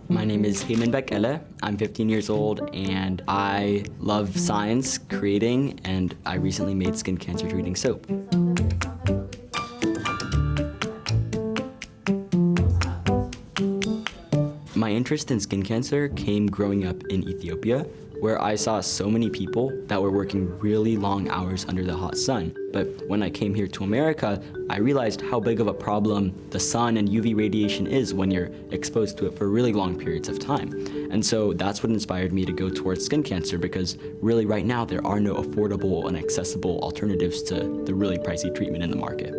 My name is Heman Bekele. I'm 15 years old and I love science, creating, and I recently made skin cancer treating soap. My interest in skin cancer came growing up in Ethiopia, where I saw so many people that were working really long hours under the hot sun. But when I came here to America, I realized how big of a problem the sun and UV radiation is when you're exposed to it for really long periods of time. And so that's what inspired me to go towards skin cancer, because really right now there are no affordable and accessible alternatives to the really pricey treatment in the market.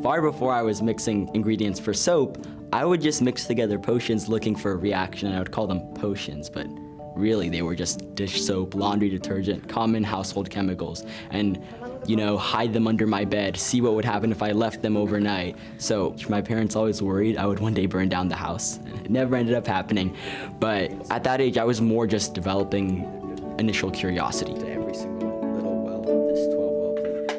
Far before I was mixing ingredients for soap, I would just mix together potions looking for a reaction, and I would call them potions, but really they were just dish soap, laundry detergent, common household chemicals, and hide them under my bed, see what would happen if I left them overnight. So my parents always worried I would one day burn down the house. It never ended up happening, but at that age I was more just developing initial curiosity. To every single little well, this 12 well plate.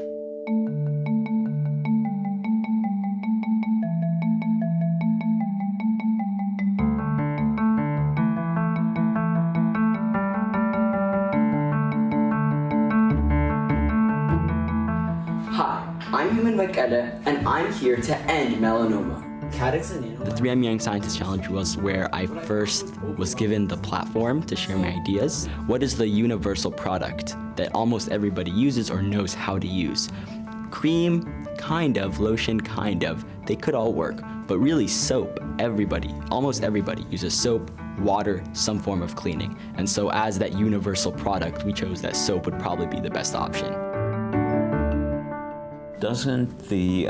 Hi, I'm Heman Bekele, and I'm here to end melanoma. The 3M Young Scientist Challenge was where I first was given the platform to share my ideas. What is the universal product that almost everybody uses or knows how to use? Cream, kind of, lotion, kind of, they could all work, but really soap, almost everybody uses soap, water, some form of cleaning. And so as that universal product, we chose that soap would probably be the best option. Doesn't the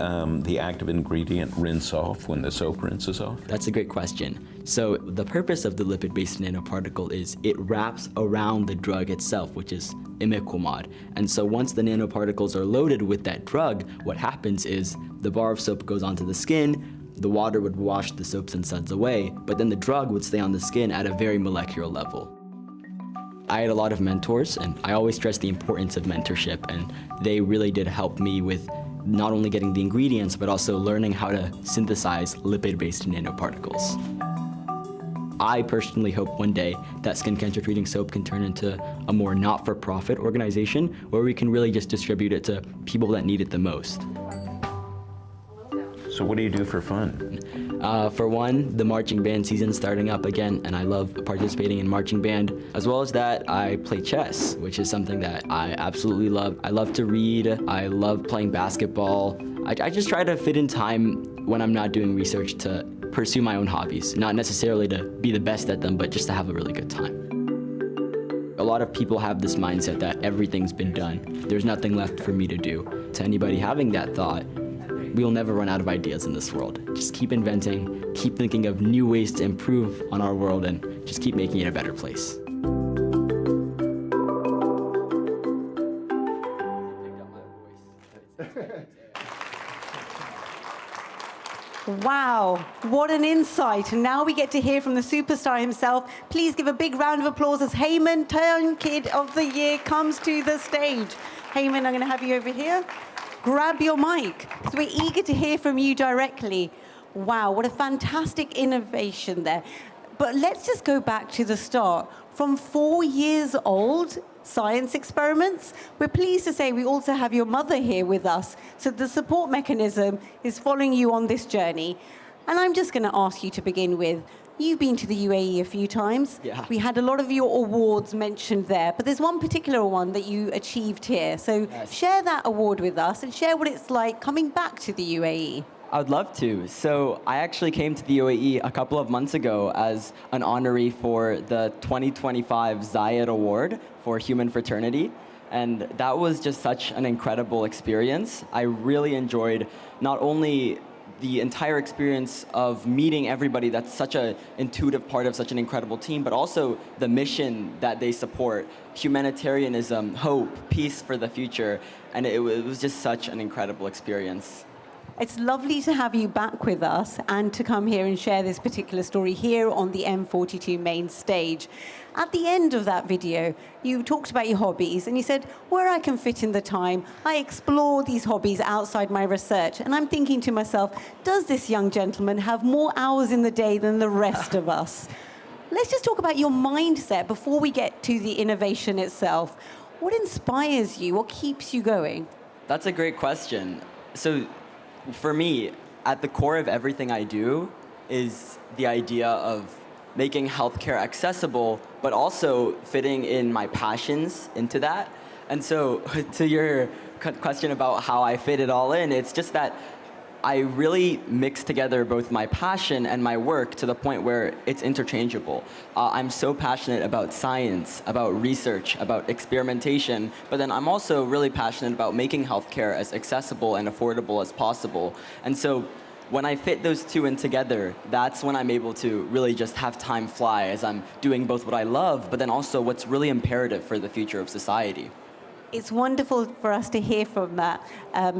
active ingredient rinse off when the soap rinses off? That's a great question. So the purpose of the lipid-based nanoparticle is it wraps around the drug itself, which is imiquimod. And so once the nanoparticles are loaded with that drug, what happens is the bar of soap goes onto the skin, the water would wash the soaps and suds away, but then the drug would stay on the skin at a very molecular level. I had a lot of mentors, and I always stress the importance of mentorship, and they really did help me with not only getting the ingredients, but also learning how to synthesize lipid-based nanoparticles. I personally hope one day that skin cancer treating soap can turn into a more not-for-profit organization where we can really just distribute it to people that need it the most. So what do you do for fun? For one, the marching band season's starting up again, and I love participating in marching band. As well as that, I play chess, which is something that I absolutely love. I love to read, I love playing basketball. I just try to fit in time when I'm not doing research to pursue my own hobbies, not necessarily to be the best at them, but just to have a really good time. A lot of people have this mindset that everything's been done. There's nothing left for me to do. To anybody having that thought, we will never run out of ideas in this world. Just keep inventing, keep thinking of new ways to improve on our world, and just keep making it a better place. Wow, what an insight. And now we get to hear from the superstar himself. Please give a big round of applause as Heman, Town Kid of the Year, comes to the stage. Heman, I'm going to have you over here. Grab your mic, because we're eager to hear from you directly. Wow, what a fantastic innovation there. But let's just go back to the start. From 4 years old science experiments, we're pleased to say we also have your mother here with us. So the support mechanism is following you on this journey. And I'm just going to ask you to begin with, you've been to the UAE a few times. Yeah. We had a lot of your awards mentioned there, but there's one particular one that you achieved here. So Yes. Share that award with us and share what it's like coming back to the UAE. I would love to. So I actually came to the UAE a couple of months ago as an honoree for the 2025 Zayed Award for Human Fraternity. And that was just such an incredible experience. I really enjoyed not only the entire experience of meeting everybody that's such an intuitive part of such an incredible team, but also the mission that they support, humanitarianism, hope, peace for the future. And it was just such an incredible experience. It's lovely to have you back with us and to come here and share this particular story here on the M42 main stage. At the end of that video, you talked about your hobbies and you said, where I can fit in the time, I explore these hobbies outside my research. And I'm thinking to myself, does this young gentleman have more hours in the day than the rest of us? Let's just talk about your mindset before we get to the innovation itself. What inspires you? What keeps you going? That's a great question. So for me, at the core of everything I do is the idea of making healthcare accessible, but also fitting in my passions into that. And so to your question about how I fit it all in, it's just that I really mix together both my passion and my work to the point where it's interchangeable. I'm so passionate about science, about research, about experimentation, but then I'm also really passionate about making healthcare as accessible and affordable as possible. And so when I fit those two in together, that's when I'm able to really just have time fly as I'm doing both what I love, but then also what's really imperative for the future of society. It's wonderful for us to hear from that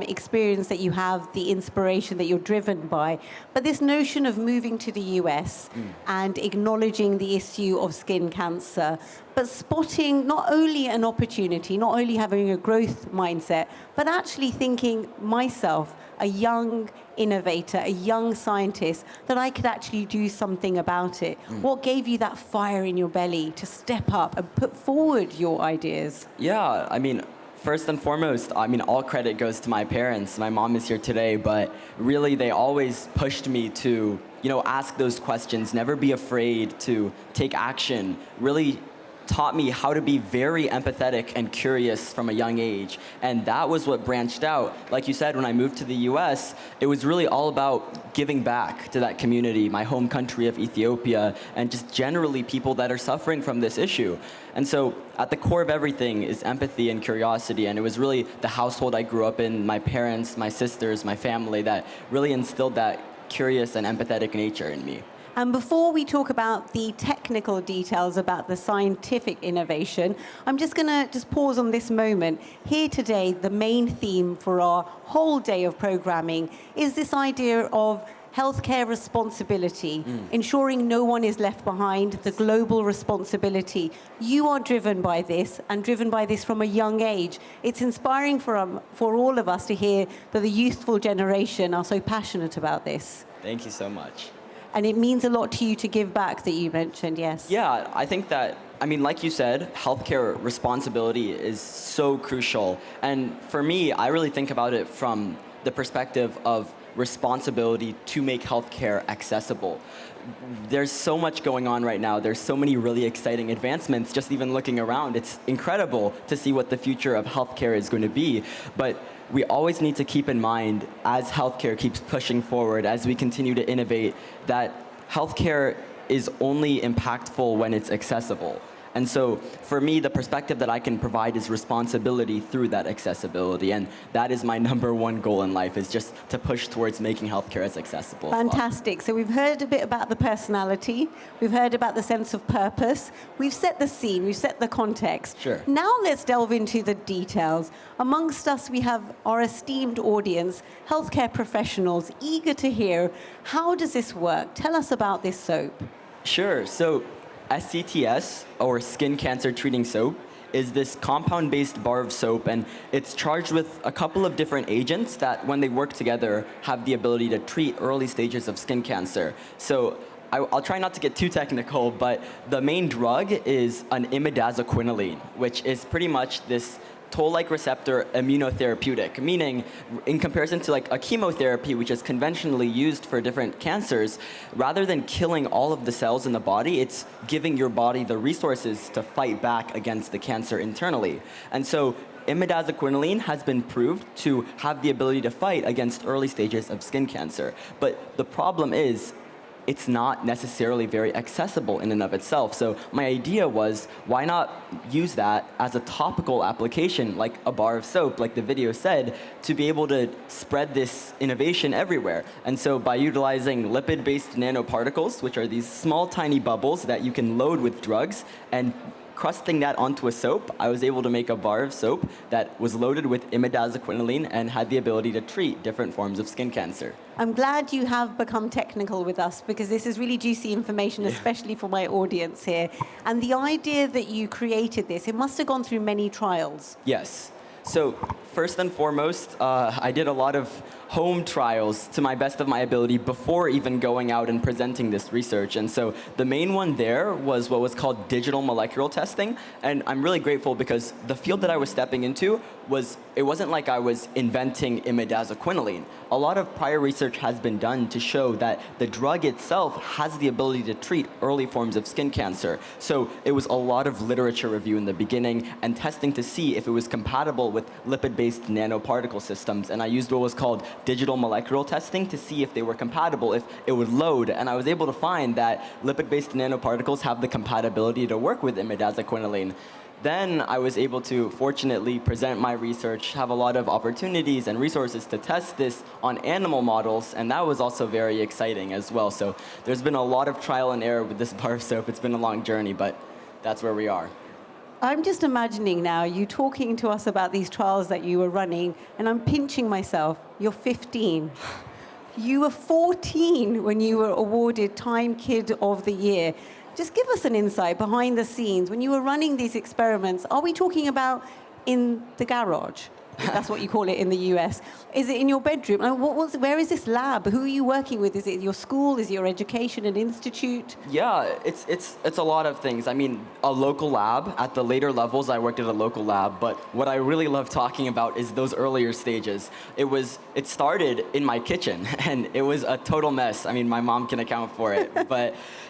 experience that you have, the inspiration that you're driven by. But this notion of moving to the US and acknowledging the issue of skin cancer, but spotting not only an opportunity, not only having a growth mindset, but actually thinking myself, a young innovator, a young scientist, that I could actually do something about it. What gave you that fire in your belly to step up and put forward your ideas? Yeah, I mean, first and foremost, I mean, all credit goes to my parents. My mom is here today, but really they always pushed me to, ask those questions, never be afraid to take action, really taught me how to be very empathetic and curious from a young age. And that was what branched out. Like you said, when I moved to the US, it was really all about giving back to that community, my home country of Ethiopia, and just generally people that are suffering from this issue. And so at the core of everything is empathy and curiosity. And it was really the household I grew up in, my parents, my sisters, my family, that really instilled that curious and empathetic nature in me. And before we talk about the technical details about the scientific innovation, I'm just going to pause on this moment. Here today, the main theme for our whole day of programming is this idea of healthcare responsibility, ensuring no one is left behind, the global responsibility. You are driven by this, and driven by this from a young age. It's inspiring for all of us to hear that the youthful generation are so passionate about this. Thank you so much. And it means a lot to you to give back, that you mentioned, yes? Yeah, I think that, like you said, healthcare responsibility is so crucial. And for me, I really think about it from the perspective of responsibility to make healthcare accessible. There's so much going on right now. There's so many really exciting advancements. Just even looking around, it's incredible to see what the future of healthcare is going to be. But we always need to keep in mind, as healthcare keeps pushing forward, as we continue to innovate, that healthcare is only impactful when it's accessible. And so for me, the perspective that I can provide is responsibility through that accessibility. And that is my number one goal in life, is just to push towards making healthcare as accessible. Fantastic. So we've heard a bit about the personality. We've heard about the sense of purpose. We've set the scene. We've set the context. Sure. Now let's delve into the details. Amongst us, we have our esteemed audience, healthcare professionals, eager to hear, how does this work? Tell us about this soap. Sure. So SCTS, or skin cancer treating soap, is this compound-based bar of soap, and it's charged with a couple of different agents that, when they work together, have the ability to treat early stages of skin cancer. So I'll try not to get too technical, but the main drug is an imidazoquinoline, which is pretty much this toll-like receptor immunotherapeutic, meaning in comparison to like a chemotherapy, which is conventionally used for different cancers, rather than killing all of the cells in the body, it's giving your body the resources to fight back against the cancer internally. And so imidazoquinoline has been proved to have the ability to fight against early stages of skin cancer. But the problem is, it's not necessarily very accessible in and of itself. So my idea was, why not use that as a topical application, like a bar of soap, like the video said, to be able to spread this innovation everywhere. And so by utilizing lipid-based nanoparticles, which are these small, tiny bubbles that you can load with drugs and crusting that onto a soap, I was able to make a bar of soap that was loaded with imidazoquinoline and had the ability to treat different forms of skin cancer. I'm glad you have become technical with us because this is really juicy information, especially for my audience here. And the idea that you created this, it must have gone through many trials. Yes. So first and foremost, I did a lot of home trials to my best of my ability before even going out and presenting this research. And so the main one there was what was called digital molecular testing. And I'm really grateful because the field that I was stepping into it wasn't like I was inventing imidazoquinoline. A lot of prior research has been done to show that the drug itself has the ability to treat early forms of skin cancer. So it was a lot of literature review in the beginning and testing to see if it was compatible with lipid-based nanoparticle systems. And I used what was called digital molecular testing to see if they were compatible, if it would load. And I was able to find that lipid-based nanoparticles have the compatibility to work with imidazoquinoline. Then I was able to, fortunately, present my research, have a lot of opportunities and resources to test this on animal models, and that was also very exciting as well. So there's been a lot of trial and error with this bar of soap. It's been a long journey, but that's where we are. I'm just imagining now you talking to us about these trials that you were running, and I'm pinching myself. You're 15. You were 14 when you were awarded Time Kid of the Year. Just give us an insight behind the scenes. When you were running these experiments, are we talking about in the garage? If that's what you call it in the US. Is it in your bedroom? Where is this lab? Who are you working with? Is it your school? Is it your education, an institute? Yeah, it's a lot of things. I mean, a local lab. At the later levels, I worked at a local lab. But what I really love talking about is those earlier stages. It started in my kitchen, and it was a total mess. I mean, my mom can account for it.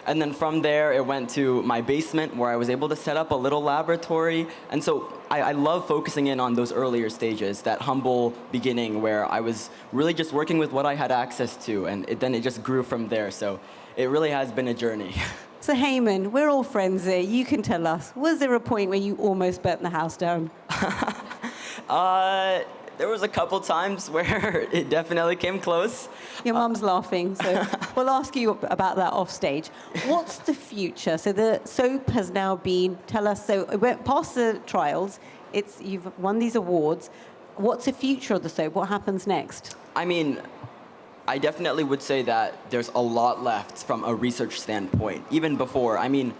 And then from there, it went to my basement, where I was able to set up a little laboratory. And so I love focusing in on those earlier stages, that humble beginning where I was really just working with what I had access to, and then it just grew from there. So it really has been a journey. So Heman, we're all friends here. You can tell us, was there a point where you almost burnt the house down? There was a couple times where it definitely came close. Your mum's laughing, so we'll ask you about that off stage. What's the future? So the soap has now been, tell us, so it went past the trials, you've won these awards. What's the future of the soap? What happens next? I mean, I definitely would say that there's a lot left from a research standpoint, even before. I mean,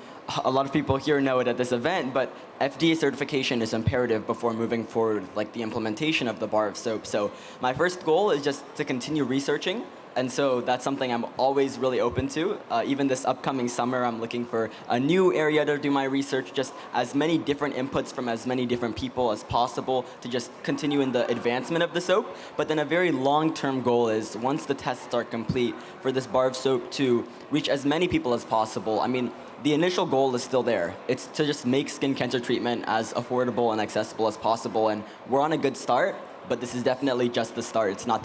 a lot of people here know it at this event, but FDA certification is imperative before moving forward with like the implementation of the bar of soap. So my first goal is just to continue researching. And so that's something I'm always really open to. Even this upcoming summer, I'm looking for a new area to do my research, just as many different inputs from as many different people as possible to just continue in the advancement of the soap. But then a very long-term goal is, once the tests are complete, for this bar of soap to reach as many people as possible. I mean, the initial goal is still there. It's to just make skin cancer treatment as affordable and accessible as possible. And we're on a good start, but this is definitely just the start. It's not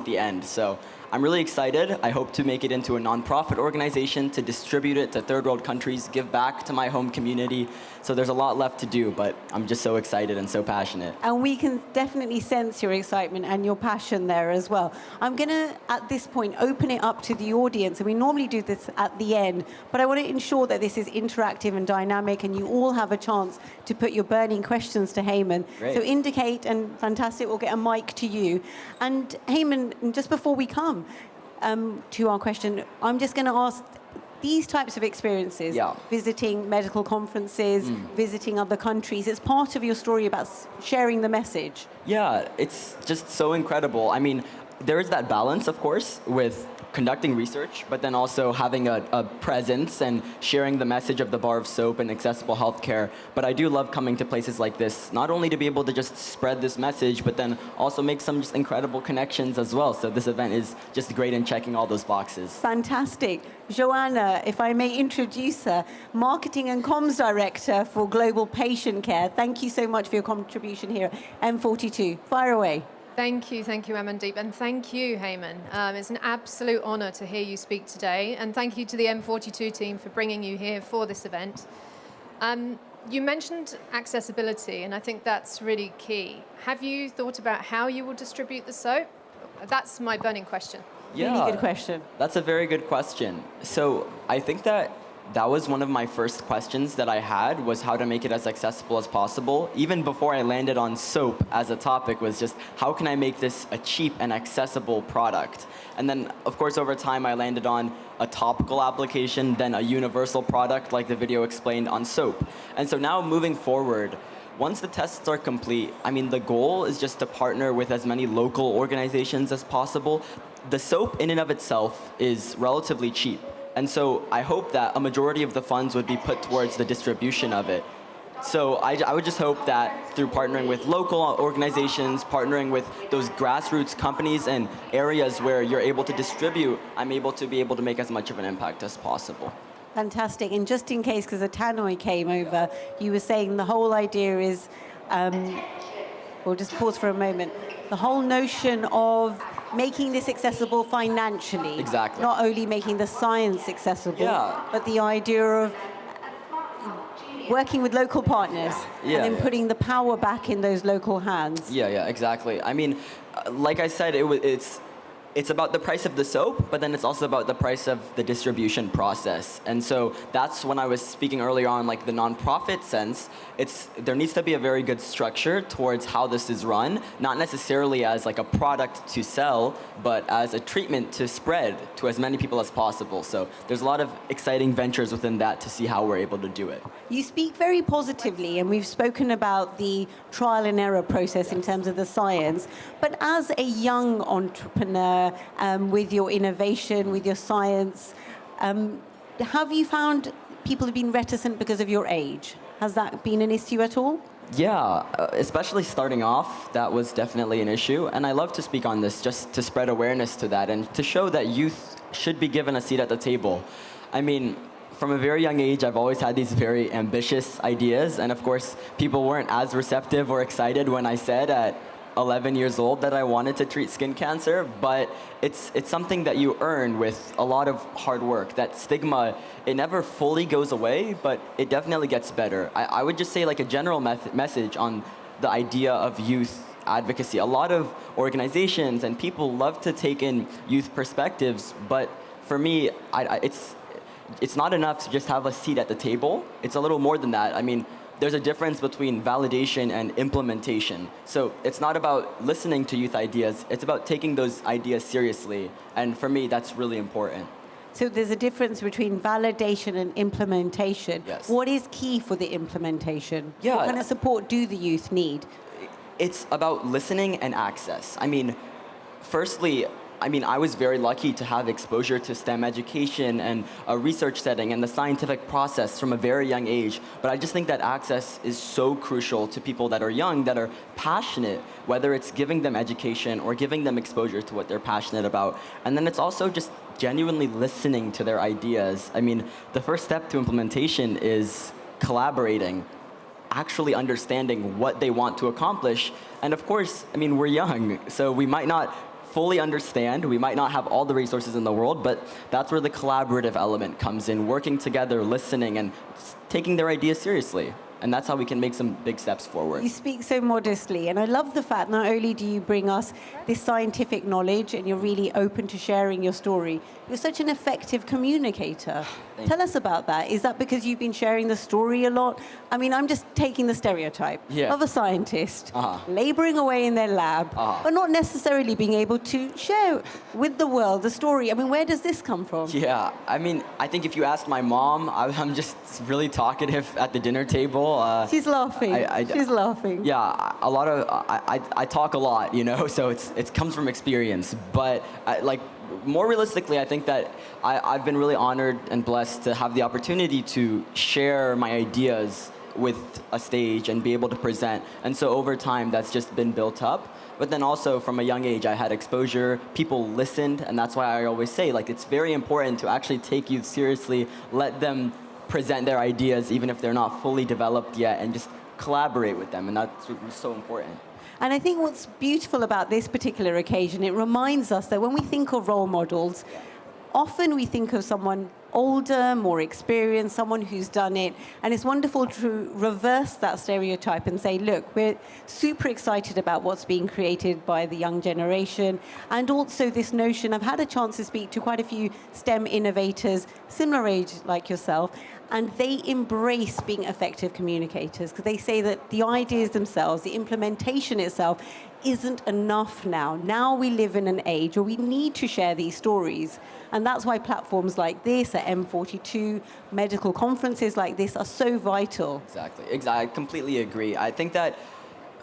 the end. So I'm really excited. I hope to make it into a nonprofit organization, to distribute it to third world countries, give back to my home community. So there's a lot left to do, but I'm just so excited and so passionate. And we can definitely sense your excitement and your passion there as well. I'm going to, at this point, open it up to the audience. And we normally do this at the end, but I want to ensure that this is interactive and dynamic, and you all have a chance to put your burning questions to Heman. Great. So indicate, and fantastic, we'll get a mic to you. And Heman, just before we come to our question, I'm just going to ask, these types of experiences, visiting medical conferences, visiting other countries, it's part of your story about sharing the message. Yeah, it's just so incredible. I mean, there is that balance, of course, with conducting research, but then also having a presence and sharing the message of the bar of soap and accessible healthcare. But I do love coming to places like this, not only to be able to just spread this message, but then also make some just incredible connections as well. So this event is just great in checking all those boxes. Fantastic. Joanna, if I may introduce her, Marketing and Comms Director for Global Patient Care. Thank you so much for your contribution here at M42. Fire away. Thank you, Amandeep, and thank you, Heman. It's an absolute honour to hear you speak today, and thank you to the M42 team for bringing you here for this event. You mentioned accessibility, and I think that's really key. Have you thought about how you will distribute the soap? That's my burning question. Yeah, really good question. That's a very good question. So I think that that was one of my first questions that I had, was how to make it as accessible as possible. Even before I landed on soap as a topic, was just how can I make this a cheap and accessible product? And then, of course, over time, I landed on a topical application, then a universal product, like the video explained on soap. And so now moving forward, once the tests are complete, I mean, the goal is just to partner with as many local organizations as possible. The soap in and of itself is relatively cheap. And so I hope that a majority of the funds would be put towards the distribution of it. So I would just hope that through partnering with local organizations, partnering with those grassroots companies and areas where you're able to distribute, I'm able to be able to make as much of an impact as possible. Fantastic. And just in case, because a tannoy came over, you were saying the whole idea is, we'll just pause for a moment, the whole notion of making this accessible financially. Exactly. Not only making the science accessible, but the idea of working with local partners and then putting the power back in those local hands. Yeah, exactly. I mean, like I said, it's about the price of the soap, but then it's also about the price of the distribution process. And so that's when I was speaking earlier on, like the nonprofit sense, there needs to be a very good structure towards how this is run, not necessarily as like a product to sell, but as a treatment to spread to as many people as possible. So there's a lot of exciting ventures within that to see how we're able to do it. You speak very positively, and we've spoken about the trial and error process in terms of the science. But as a young entrepreneur, with your innovation, with your science, have you found people have been reticent because of your age? Has that been an issue at all? Yeah, especially starting off, that was definitely an issue. And I love to speak on this just to spread awareness to that and to show that youth should be given a seat at the table. I mean, from a very young age, I've always had these very ambitious ideas. And of course, people weren't as receptive or excited when I said at 11 years old that I wanted to treat skin cancer, but it's something that you earn with a lot of hard work. That stigma, it never fully goes away, but it definitely gets better. I would just say like a general message on the idea of youth advocacy. A lot of organizations and people love to take in youth perspectives, but for me, it's not enough to just have a seat at the table. It's a little more than that. I mean, there's a difference between validation and implementation. So it's not about listening to youth ideas, it's about taking those ideas seriously. And for me, that's really important. So there's a difference between validation and implementation. Yes. What is key for the implementation? Yeah. What kind of support do the youth need? It's about listening and access. I mean, firstly, I was very lucky to have exposure to STEM education and a research setting and the scientific process from a very young age. But I just think that access is so crucial to people that are young, that are passionate, whether it's giving them education or giving them exposure to what they're passionate about. And then it's also just genuinely listening to their ideas. I mean, the first step to implementation is collaborating, actually understanding what they want to accomplish. And of course, we're young, so we might not fully understand, we might not have all the resources in the world, but that's where the collaborative element comes in, working together, listening, and taking their ideas seriously. And that's how we can make some big steps forward. You speak so modestly, and I love the fact not only do you bring us this scientific knowledge and you're really open to sharing your story, you're such an effective communicator. Tell us about that. Is that because you've been sharing the story a lot? I'm just taking the stereotype of a scientist laboring away in their lab, but not necessarily being able to share with the world the story. Where does this come from? Yeah, I think if you asked my mom, I'm just really talkative at the dinner table. She's laughing. She's laughing. Yeah, I talk a lot, so it comes from experience. But more realistically, I think that I've been really honored and blessed to have the opportunity to share my ideas with a stage and be able to present. And so over time, that's just been built up. But then also from a young age, I had exposure, people listened, and that's why I always say, it's very important to actually take youth seriously, let them present their ideas, even if they're not fully developed yet, and just collaborate with them, and that's so important. And I think what's beautiful about this particular occasion, it reminds us that when we think of role models, often we think of someone older, more experienced, someone who's done it. And it's wonderful to reverse that stereotype and say, look, we're super excited about what's being created by the young generation. And also this notion, I've had a chance to speak to quite a few STEM innovators, similar age like yourself, and they embrace being effective communicators because they say that the ideas themselves, the implementation itself, isn't enough now. Now we live in an age where we need to share these stories. And that's why platforms like this, at M42, medical conferences like this are so vital. Exactly. I completely agree. I think that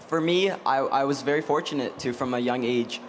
for me, I was very fortunate to, from a young age,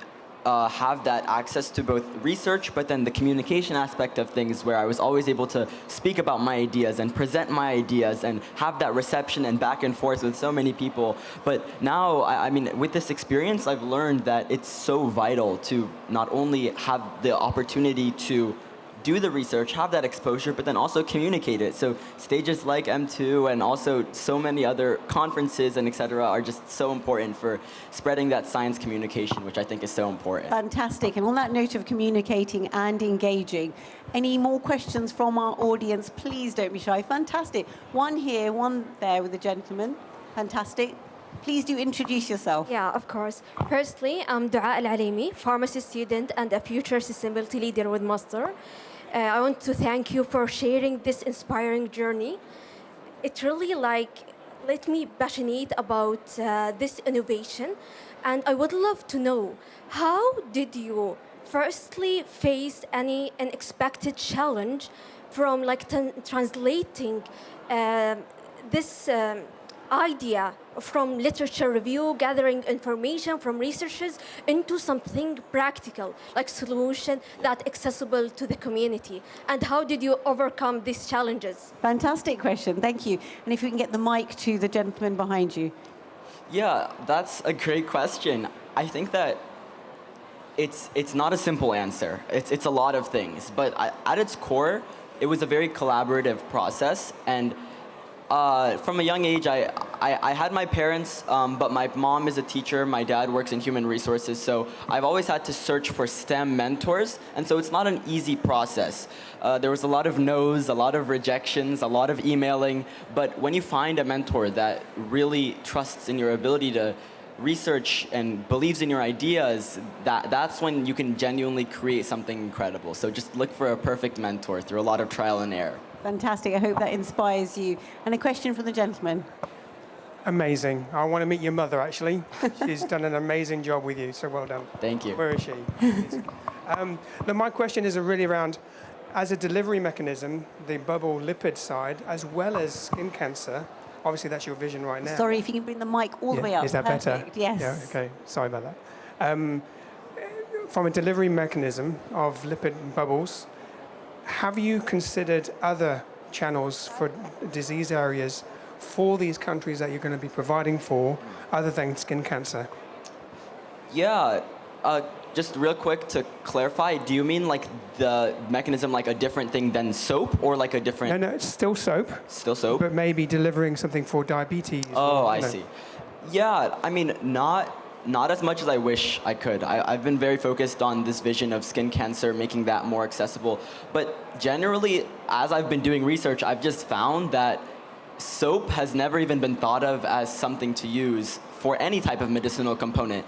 have that access to both research, but then the communication aspect of things where I was always able to speak about my ideas and present my ideas and have that reception and back and forth with so many people. But now, I mean, with this experience, I've learned that it's so vital to not only have the opportunity to do the research, have that exposure, but then also communicate it. So stages like M2 and also so many other conferences and et cetera are just so important for spreading that science communication, which I think is so important. Fantastic. And on that note of communicating and engaging, any more questions from our audience? Please don't be shy. Fantastic. One here, one there with the gentleman. Fantastic. Please do introduce yourself. Yeah, of course. Firstly, I'm Dua Al-Alimi, pharmacy student and a future sustainability leader with Master. I want to thank you for sharing this inspiring journey. It really let me passionate about this innovation, and I would love to know, how did you firstly face any unexpected challenge from translating this idea from literature review, gathering information from researchers into something practical, like solution that accessible to the community? And how did you overcome these challenges? Fantastic question. Thank you. And if you can get the mic to the gentleman behind you. Yeah, that's a great question. I think that it's not a simple answer. It's a lot of things, but at its core, it was a very collaborative process. And from a young age, I had my parents, but my mom is a teacher, my dad works in human resources, so I've always had to search for STEM mentors, and so it's not an easy process. There was a lot of no's, a lot of rejections, a lot of emailing, but when you find a mentor that really trusts in your ability to research and believes in your ideas, that's when you can genuinely create something incredible. So just look for a perfect mentor through a lot of trial and error. Fantastic. I hope that inspires you. And a question from the gentleman. Amazing. I want to meet your mother, actually. She's done an amazing job with you, so well done. Thank you. Where is she? Look, my question is really around, as a delivery mechanism, the bubble lipid side, as well as skin cancer. Obviously, that's your vision right now. Sorry, if you can bring the mic all the way up. Is that Perfect. better? Yes. Yeah, okay. Sorry about that. From a delivery mechanism of lipid bubbles, have you considered other channels for disease areas for these countries that you're going to be providing for, other than skin cancer? Yeah, just real quick to clarify, do you mean like the mechanism like a different thing than soap, or like a different... No, it's still soap. Still soap? But maybe delivering something for diabetes. Oh, or, I see. Yeah, I mean, not as much as I wish I could. I've been very focused on this vision of skin cancer, making that more accessible. But generally, as I've been doing research, I've just found that soap has never even been thought of as something to use for any type of medicinal component.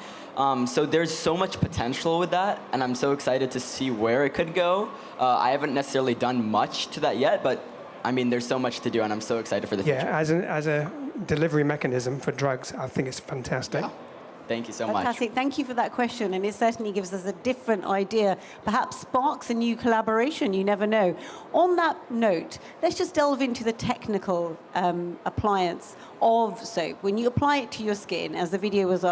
So there's so much potential with that, and I'm so excited to see where it could go. I haven't necessarily done much to that yet, but I mean, there's so much to do, and I'm so excited for the future. Yeah, as a delivery mechanism for drugs, I think it's fantastic. Yeah. Thank you so much. Fantastic. Thank you for that question. And it certainly gives us a different idea, perhaps sparks a new collaboration. You never know. On that note, let's just delve into the technical appliance of soap. When you apply it to your skin, as the video was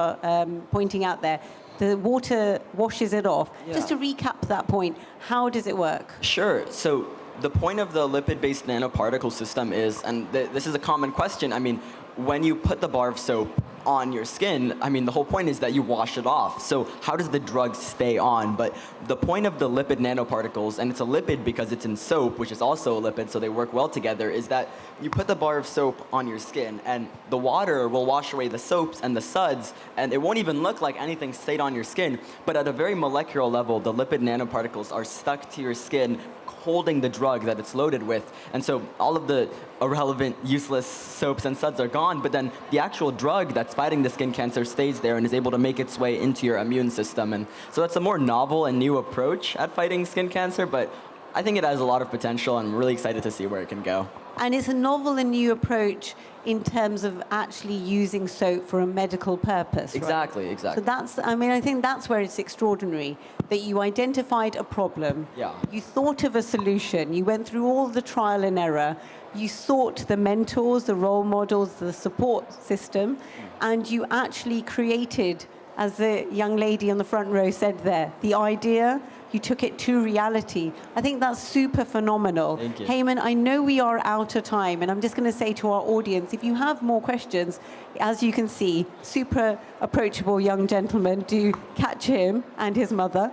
pointing out there, the water washes it off. Yeah. Just to recap that point, how does it work? Sure. So the point of the lipid-based nanoparticle system is, and this is a common question, I mean, when you put the bar of soap on your skin, I mean, the whole point is that you wash it off. So how does the drug stay on? But the point of the lipid nanoparticles, and it's a lipid because it's in soap, which is also a lipid, so they work well together, is that you put the bar of soap on your skin, and the water will wash away the soaps and the suds, and it won't even look like anything stayed on your skin. But at a very molecular level, the lipid nanoparticles are stuck to your skin, holding the drug that it's loaded with. And so all of the irrelevant, useless soaps and suds are gone, but then the actual drug that's fighting the skin cancer stays there and is able to make its way into your immune system. And so that's a more novel and new approach at fighting skin cancer, but I think it has a lot of potential, and I'm really excited to see where it can go. And it's a novel and new approach in terms of actually using soap for a medical purpose. Exactly, right? exactly. So that's, I mean, I think that's where it's extraordinary, that you identified a problem. Yeah. You thought of a solution. You went through all the trial and error. You sought the mentors, the role models, the support system, and you actually created, as the young lady on the front row said there, the idea. You took it to reality. I think that's super phenomenal. Thank you. Heman, I know we are out of time, and I'm just going to say to our audience, if you have more questions, as you can see, super approachable young gentleman, do catch him and his mother.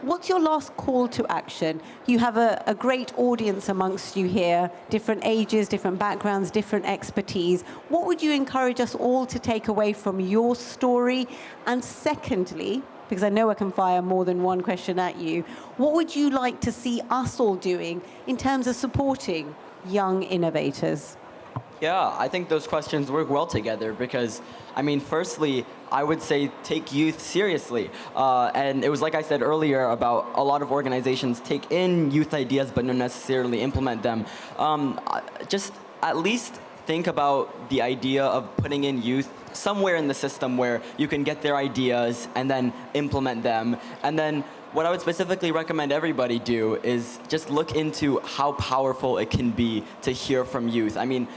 What's your last call to action? You have a great audience amongst you here, different ages, different backgrounds, different expertise. What would you encourage us all to take away from your story? And secondly, because I know I can fire more than one question at you, what would you like to see us all doing in terms of supporting young innovators? Yeah, I think those questions work well together because, I mean, firstly, I would say take youth seriously. And it was like I said earlier about a lot of organizations take in youth ideas but don't necessarily implement them. Just at least think about the idea of putting in youth somewhere in the system where you can get their ideas and then implement them. And then what I would specifically recommend everybody do is just look into how powerful it can be to hear from youth. I mean,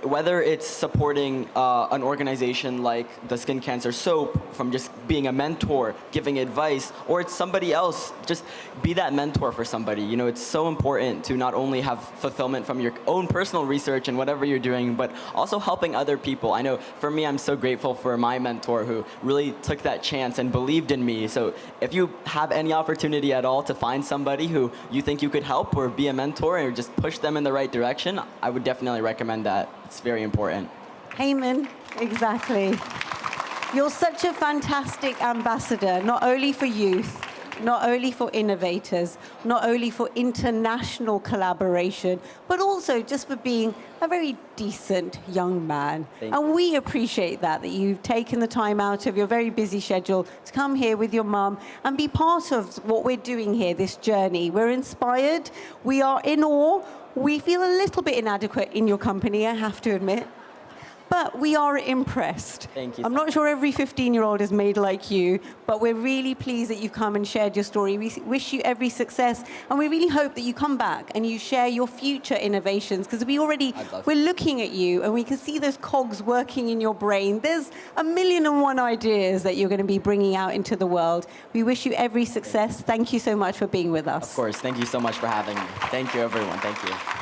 whether it's supporting an organization like the Skin Cancer Soap from just being a mentor, giving advice, or it's somebody else, just be that mentor for somebody. You know, it's so important to not only have fulfillment from your own personal research and whatever you're doing, but also helping other people. I know for me, I'm so grateful for my mentor who really took that chance and believed in me. So if you have any opportunity at all to find somebody who you think you could help or be a mentor or just push them in the right direction, I would definitely recommend that. It's very important. Heman, exactly. You're such a fantastic ambassador, not only for youth, not only for innovators, not only for international collaboration, but also just for being a very decent young man. And we appreciate that you've taken the time out of your very busy schedule to come here with your mum and be part of what we're doing here, this journey. We're inspired, we are in awe, we feel a little bit inadequate in your company, I have to admit. But we are impressed. Thank you. I'm not sure every 15-year-old is made like you, but we're really pleased that you've come and shared your story. We wish you every success, and we really hope that you come back and you share your future innovations, because we're looking at you, and we can see those cogs working in your brain. There's 1,000,001 ideas that you're going to be bringing out into the world. We wish you every success. Thank you so much for being with us. Of course. Thank you so much for having me. Thank you, everyone. Thank you.